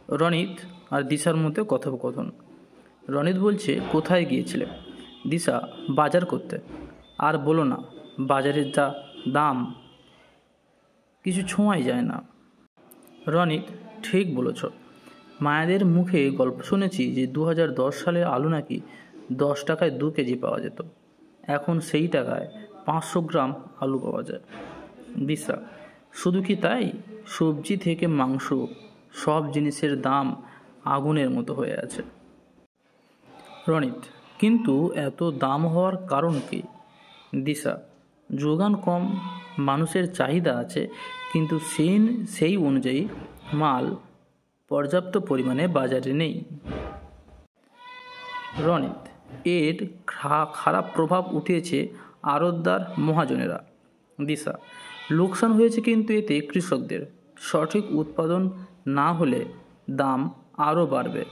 রনিত আর দিশার মধ্যে কথোপকথন। রনিত বলছে, কোথায় গিয়েছিলে? দিশা, বাজার করতে। আর বলো না, বাজারের যা দাম, কিছু ছোঁয়াই যায় না। রনিত, ঠিক বলেছ। মায়েদের মুখে গল্প শুনেছি যে 2010 সালে আলু নাকি 10 টাকায় 2 কেজি পাওয়া যেত। এখন সেই টাকায় 500 গ্রাম আলু পাওয়া যায়। দিশা, শুধু কি তাই? সবজি থেকে মাংস, সব জিনিসের দাম আগুনের মতো হয়ে আছে। রনিত, কিন্তু এত দাম হওয়ার কারণ কি? দিশা, যোগান কম, মানুষের চাহিদা আছে, কিন্তু সেই অনুযায়ী মাল পর্যাপ্ত পরিমাণে বাজারে নেই। রনিত, এর খারাপ প্রভাব উঠিয়েছে আড়তদার মহাজনেরা। দিশা, লোকসান হয়েছে কিন্তু এতে কৃষকদের। সঠিক উৎপাদন না হলে দাম আরও বাড়বে।